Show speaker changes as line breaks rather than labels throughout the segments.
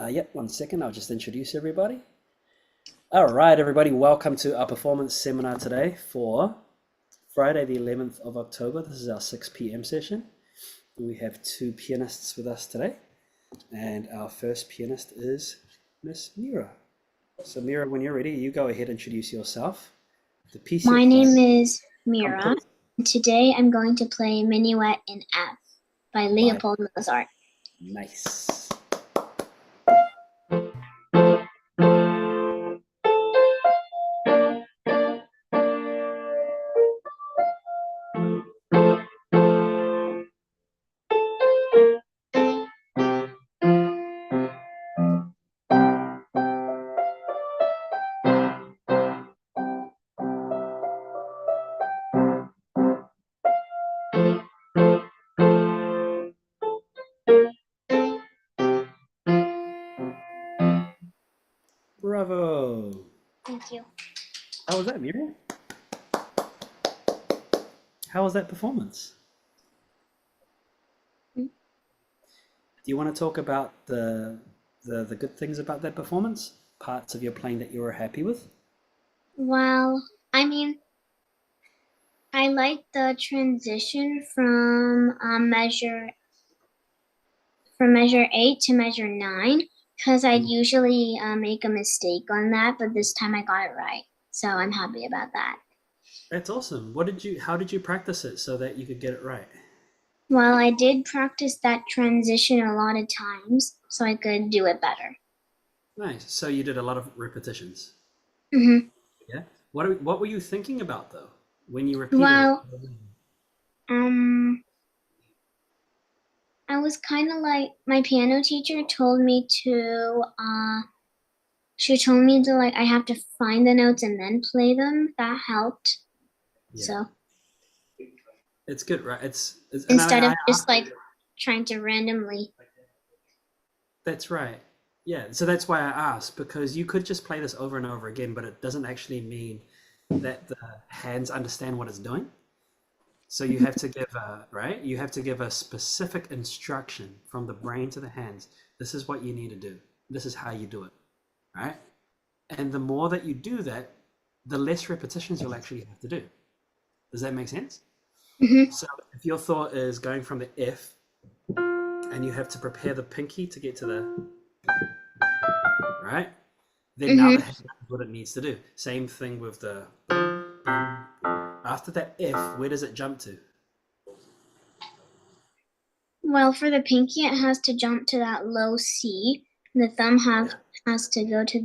Yep, 1 second. I'll just introduce everybody. All right, everybody, welcome to our performance seminar today for Friday, the 11th of October. This is our 6 p.m. session. We have two pianists with us today, and our first pianist is Miss Mira. So, Mira, when you're ready, you go ahead and introduce yourself. The piece
My
you're playing.
name is Mira,
Complete
and today I'm going to play Minuet in F by
by
Leopold Mozart.
Nice. Bravo.
Thank you.
How was that, Mira? How was that performance?
Mm.
Do you want to talk about the good things about that performance? Parts of your playing that you were happy with?
Well, I like the transition from measure 8 to measure 9 because I'd usually make a mistake on that, but this time I got it right. So I'm happy about that.
That's awesome. How did you practice it so that you could get it right?
Well, I did practice that transition a lot of times so I could do it better.
Nice. So you did a lot of repetitions.
hmm
Yeah. What were you thinking about though when you repeated it?
Well, um, I was kind of like my piano teacher told me to she told me to like I have to find the notes and then play them. That helped.
Yeah.
So
It's good, right? It's and
instead of just like trying to randomly.
That's right. Yeah, so that's why I asked, because you could just play this over and over again, but it doesn't actually mean that the hands understand what it's doing. So you have to give a, right? You have to give a specific instruction from the brain to the hands. This is what you need to do. This is how you do it, right? And the more that you do that, the less repetitions you'll actually have to do. Does that make sense?
hmm
So if your thought is going from the F and you have to prepare the pinky to get to the, right? Then now
hmm
the hand knows what it needs to do. Same thing with the, after that F, where does it jump to?
Well, for the pinky, it has to jump to that low C. The thumb has to go to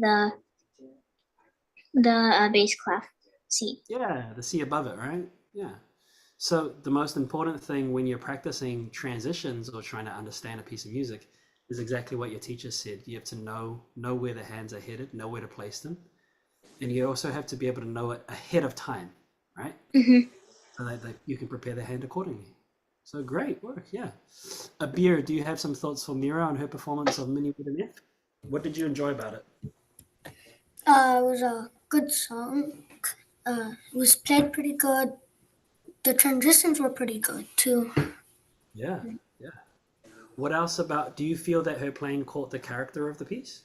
the bass clef C.
Yeah, the C above it, right? Yeah. So the most important thing when you're practicing transitions or trying to understand a piece of music is exactly what your teacher said. You have to know where the hands are headed, know where to place them, and you also have to be able to know it ahead of time, right?
hmm
So that you can prepare the hand accordingly. So great work, yeah. Abir, do you have some thoughts for Mira on her performance of Mini with an F? What did you enjoy about it?
It was a good song. It was played pretty good. The transitions were pretty good too.
Yeah, yeah. What else about? Do you feel that her playing caught the character of the piece?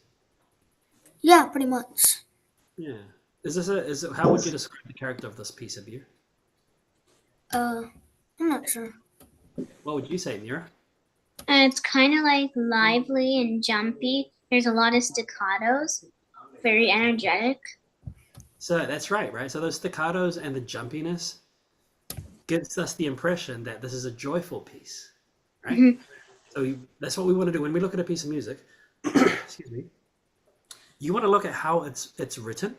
Yeah, pretty much.
Yeah. How would you describe the character of this piece, Abir?
Uh, I'm not sure.
What would you say, Mira?
And it's kind of like lively and jumpy. There's a lot of staccatos, very energetic.
So that's right, right? So those staccatos and the jumpiness gives us the impression that this is a joyful piece, right?
hmm
So that's what we want to do when we look at a piece of music. Excuse me. You want to look at how it's written,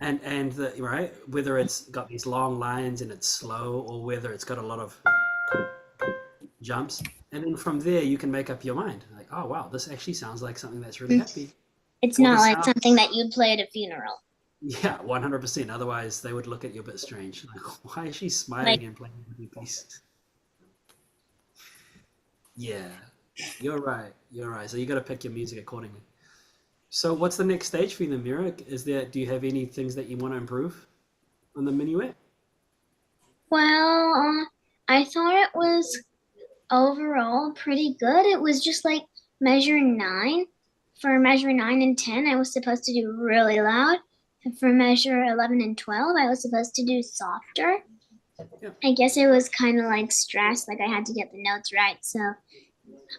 and the right, whether it's got these long lines and it's slow, or whether it's got a lot of jumps, and then from there you can make up your mind. Like, oh wow, this actually sounds like something that's really happy.
It's
Or
not
this
like
sounds,
something that you'd play at a funeral.
yeah, 100%. Otherwise, they would look at you a bit strange. Like, why is she
Like,
smiling and playing with your piece? Yeah, you're right. You're right. So you got to pick your music accordingly. So what's the next stage for you, then, Mira? Do you have any things that you want to improve on the minuet?
well, I thought it was overall pretty good. It was just like measure 9. for measure 9 and 10, I was supposed to do really loud. And for measure 11 and 12, I was supposed to do softer.
Yeah.
I guess it was kind of like stress, like I had to get the notes right. So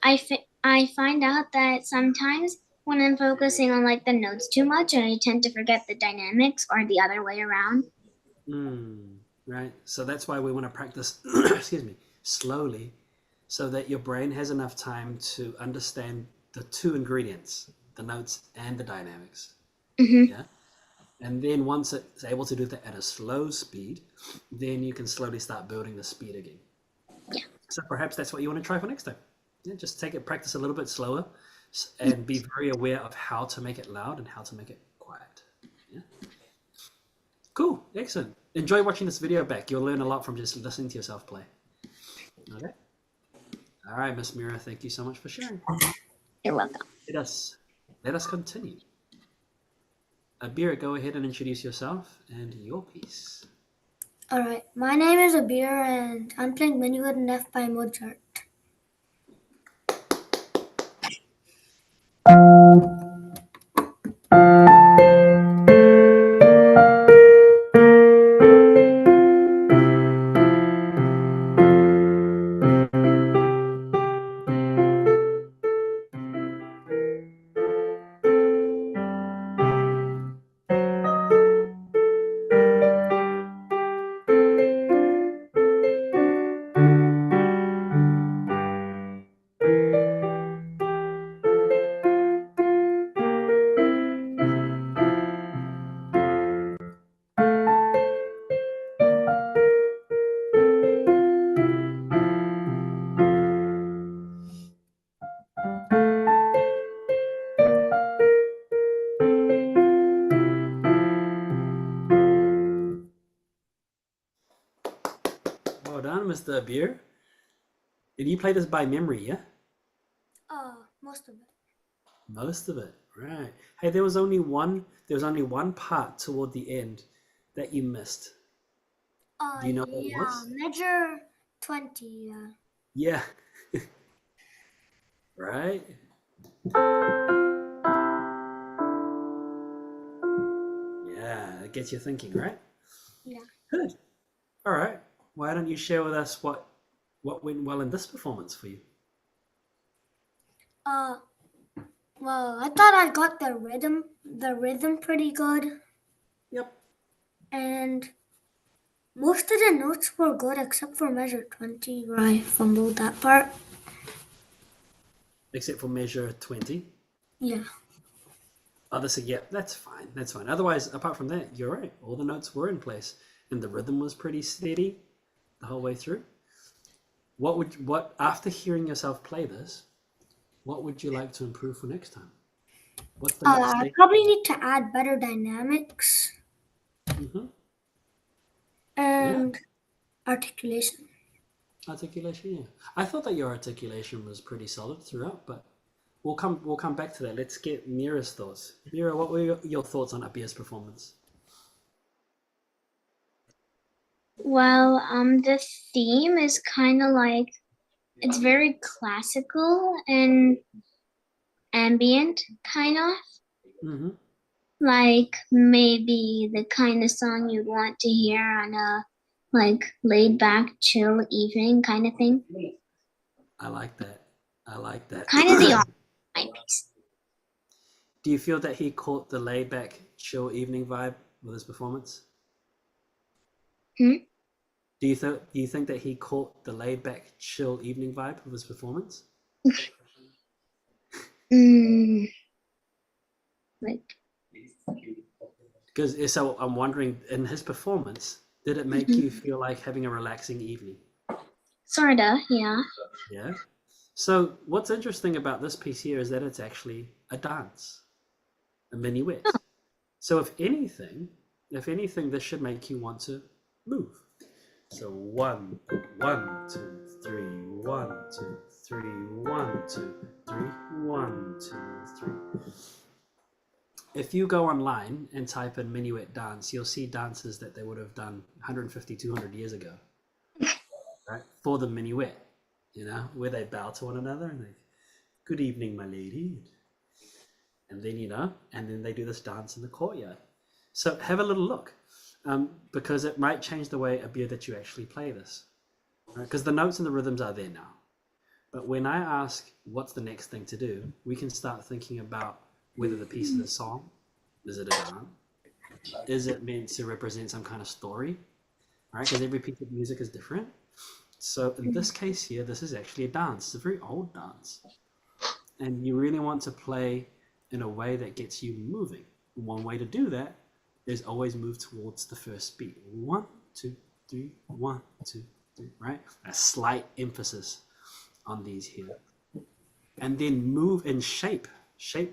I find out that sometimes when I'm focusing on like the notes too much, I tend to forget the dynamics or the other way around.
Right. So that's why we want to practice, excuse me, slowly, so that your brain has enough time to understand the two ingredients, the notes and the dynamics.
Mm-hmm.
Yeah. And then once it's able to do that at a slow speed, then you can slowly start building the speed again.
Yeah.
So perhaps that's what you want to try for next time. Yeah, just take it, practice a little bit slower, and be very aware of how to make it loud and how to make it quiet. Yeah. Cool. Excellent. Enjoy watching this video back. You'll learn a lot from just listening to yourself play. Okay. All right, Miss Mira, thank you so much for sharing.
You're welcome.
Let us continue. Abir, go ahead and introduce yourself and your piece.
Alright, my name is Abir and I'm playing Minuet in F by Mozart.
Well done, Mr. Abir. Did you play this by memory, yeah?
Most of it.
Most of it, right. Hey, there was only one part toward the end that you missed. Do you know what it was?
Measure 20.
Yeah. Right? Yeah, it gets you thinking, right?
Yeah.
Good. All right. Why don't you share with us what went well in this performance for you?
Well, I thought I got the rhythm pretty good,
Yep.
and most of the notes were good except for measure 20 where I fumbled that part.
Except for measure 20.
Yeah.
Oh, yeah, that's fine. That's fine. Otherwise, apart from that, you're right. All the notes were in place, and the rhythm was pretty steady the whole way through. After hearing yourself play this, what would you like to improve for next time? What's the next
I
thing?
probably need to add better dynamics
Mm-hmm.
and articulation.
Articulation, yeah. I thought that your articulation was pretty solid throughout, but we'll come back to that. Let's get Mira's thoughts. Mira, what were your thoughts on Abir's performance?
Well, the theme is kind of like it's very classical and ambient, kind of
Mm-hmm.
like maybe the kind of song you'd want to hear on a like laid back, chill evening kind of thing.
I like that.
Kind of the my piece.
Do you feel that he caught the laid back, chill evening vibe with his performance?
Hmm?
Do you think that he caught the laid back, chill evening vibe of his performance?
Like
Because so I'm wondering, in his performance, did it make you feel like having a relaxing evening?
sorta, yeah.
Yeah. So what's interesting about this piece here is that it's actually a dance, a minuet. So if anything, this should make you want to move. So 1, 1, 2, 3, 1, 2, 3, 1, 2, 3, 1, 2, 3. If you go online and type in minuet dance, you'll see dances that they would have done 150, 200 years ago, right? For the minuet, where they bow to one another and they, good evening, my lady. And then, and then they do this dance in the courtyard. So have a little look, because it might change the way, Abir, that you actually play this. Because the notes and the rhythms are there now. But when I ask what's the next thing to do, we can start thinking about whether the piece is a song, is it a dance, is it meant to represent some kind of story, right? Because every piece of music is different. So in this case here, this is actually a dance. It's a very old dance. And you really want to play in a way that gets you moving. One way to do that is always move towards the first beat. 1, 2, 3, 1, 2, 3, right? A slight emphasis on these here. And then move and shape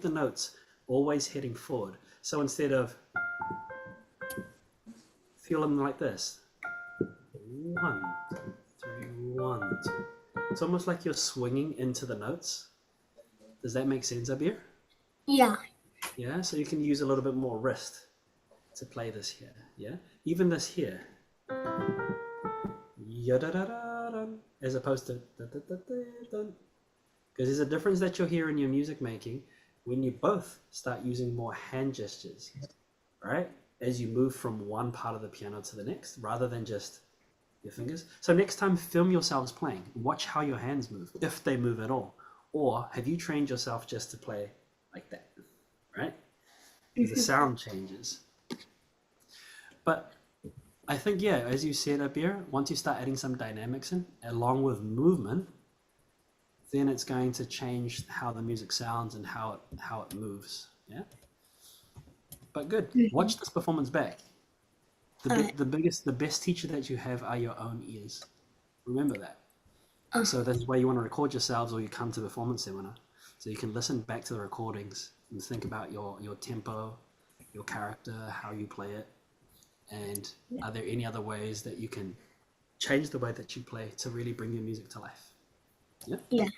the notes, always heading forward. So instead of feel them like this, 1, 2, 3, 1, 2. It's almost like you're swinging into the notes. Does that make sense, Abir?
Yeah.
Yeah, so you can use a little bit more wrist to play this here. Yeah, even this here, as opposed to because there's a difference that you'll hear in your music making when you both start using more hand gestures, right? As you move from one part of the piano to the next, rather than just your fingers. So next time, film yourselves playing. Watch how your hands move, if they move at all. Or have you trained yourself just to play like that, right? The sound changes. But I think, yeah, as you said, Abir, once you start adding some dynamics in, along with movement, then it's going to change how the music sounds and how it moves. Yeah. But good. Watch this performance back. The best teacher that you have are your own ears. Remember that. So that's why you want to record yourselves, or you come to the performance seminar, so you can listen back to the recordings and think about your tempo, your character, how you play it, and are there any other ways that you can change the way that you play to really bring your music to life? Yeah.
Yeah.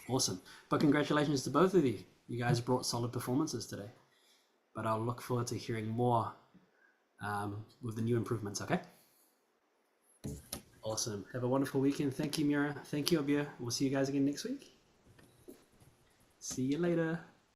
Awesome. But congratulations to both of you. You guys brought solid performances today. But I'll look forward to hearing more with the new improvements. Okay. Awesome. Have a wonderful weekend. Thank you, Mira. Thank you, Abir. We'll see you guys again next week. See you later.